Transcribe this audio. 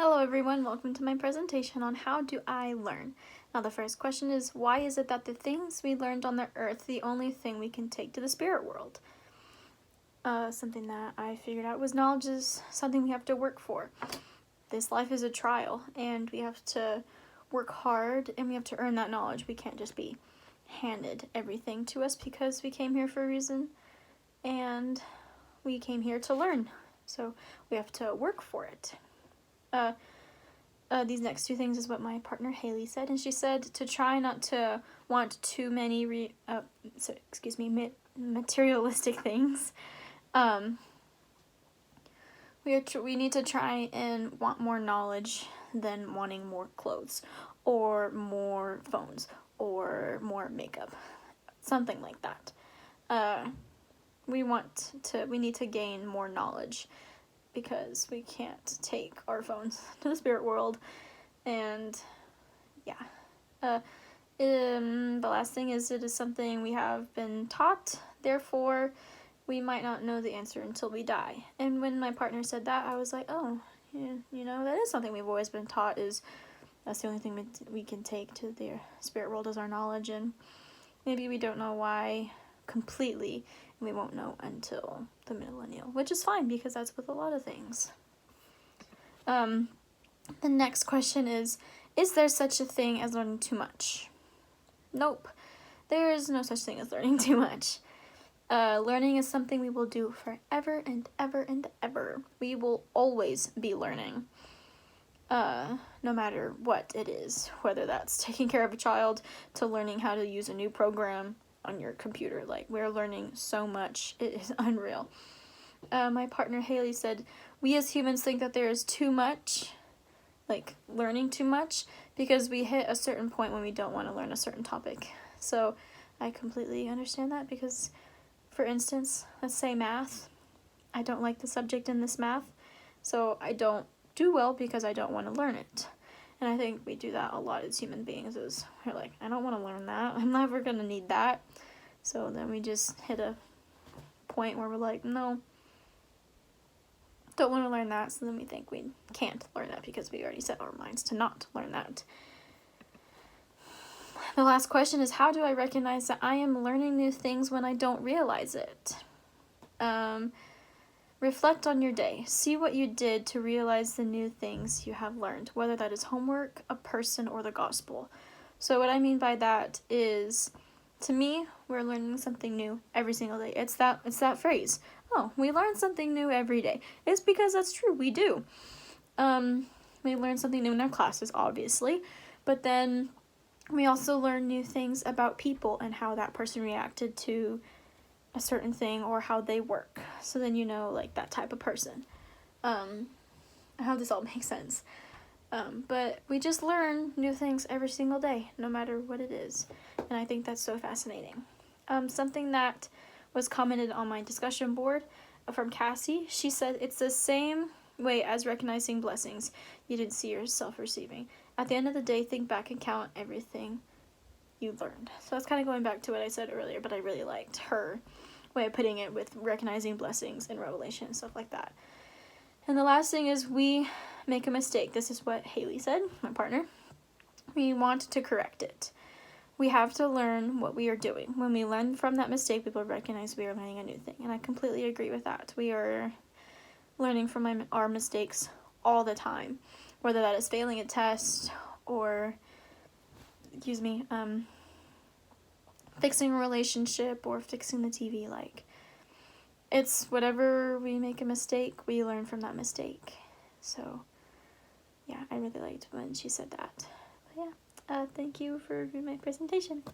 Hello everyone, welcome to my presentation on how do I learn. Now the first question is, why is it that the things we learned on the earth the only thing we can take to the spirit world? Something that I figured out was knowledge is something we have to work for. This life is a trial and we have to work hard and we have to earn that knowledge. We can't just be handed everything to us because we came here for a reason and we came here to learn. So we have to work for it. These next two things is what my partner Haley said, and she said to try not to want too many materialistic things. We need to try and want more knowledge than wanting more clothes or more phones or more makeup, something like that. We need to gain more knowledge, because we can't take our phones to the spirit world. And yeah, the last thing is, it is something we have been taught, therefore we might not know the answer until we die. And when my partner said that, I was like, oh, yeah, that is something we've always been taught, is that's the only thing we can take to the spirit world is our knowledge. And maybe we don't know why completely, and we won't know until the millennial, which is fine because that's with a lot of things. The next question is there such a thing as learning too much? Nope, there is no such thing as learning too much. Learning is something we will do forever and ever and ever. We will always be learning, no matter what it is, whether that's taking care of a child to learning how to use a new program on your computer. Like, we're learning so much, it is unreal. My partner Haley said, we as humans think that there is too much, like learning too much, because we hit a certain point when we don't want to learn a certain topic. So I completely understand that, because for instance, let's say math. I don't like the subject in this math, so I don't do well because I don't want to learn it. And I think we do that a lot as human beings, is we're like, I don't want to learn that, I'm never going to need that. So then we just hit a point where we're like, no, don't want to learn that. So then we think we can't learn that because we already set our minds to not learn that. The last question is, how do I recognize that I am learning new things when I don't realize it? Reflect on your day. See what you did to realize the new things you have learned, whether that is homework, a person, or the gospel. So what I mean by that is, to me, we're learning something new every single day. It's that phrase. Oh, we learn something new every day. It's because that's true. We do. We learn something new in our classes, obviously, but then we also learn new things about people and how that person reacted to a certain thing or how they work. So then like that type of person. I hope this all makes sense. But we just learn new things every single day, no matter what it is. And I think that's so fascinating. Something that was commented on my discussion board from Cassie, she said it's the same way as recognizing blessings you didn't see yourself receiving. At the end of the day, think back and count everything you learned. So that's kind of going back to what I said earlier, but I really liked her way of putting it with recognizing blessings in Revelation and stuff like that. And the last thing is, we make a mistake. This is what Haley said, my partner. We want to correct it. We have to learn what we are doing. When we learn from that mistake, people recognize we are learning a new thing. And I completely agree with that. We are learning from our mistakes all the time, whether that is failing a test or fixing a relationship or fixing the TV. Like, it's whatever we make a mistake, we learn from that mistake. So yeah, I really liked when she said that. But yeah, thank you for my presentation.